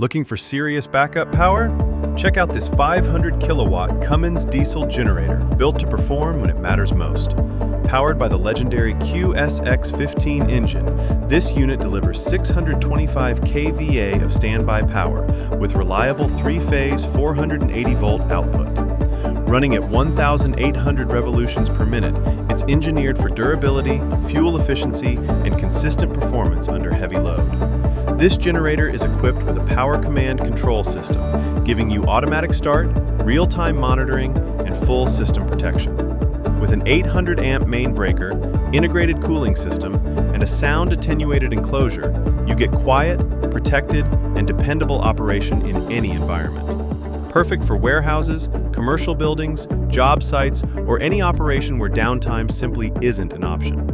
Looking for serious backup power? Check out this 500 kilowatt Cummins diesel generator built to perform when it matters most. Powered by the legendary QSX15 engine, this unit delivers 625 kVA of standby power with reliable 3-phase 480-volt output. Running at 1,800 revolutions per minute, it's engineered for durability, fuel efficiency, and consistent performance under heavy load. This generator is equipped with a power command control system, giving you automatic start, real-time monitoring, and full system protection. With an 800 amp main breaker, integrated cooling system, and a sound attenuated enclosure, you get quiet, protected, and dependable operation in any environment. Perfect for warehouses, commercial buildings, job sites, or any operation where downtime simply isn't an option.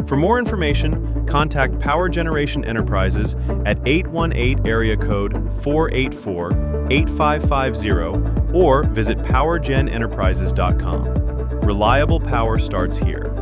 For more information, contact Power Generation Enterprises at 818 area code 484-8550 or visit powergenenterprises.com. Reliable power starts here.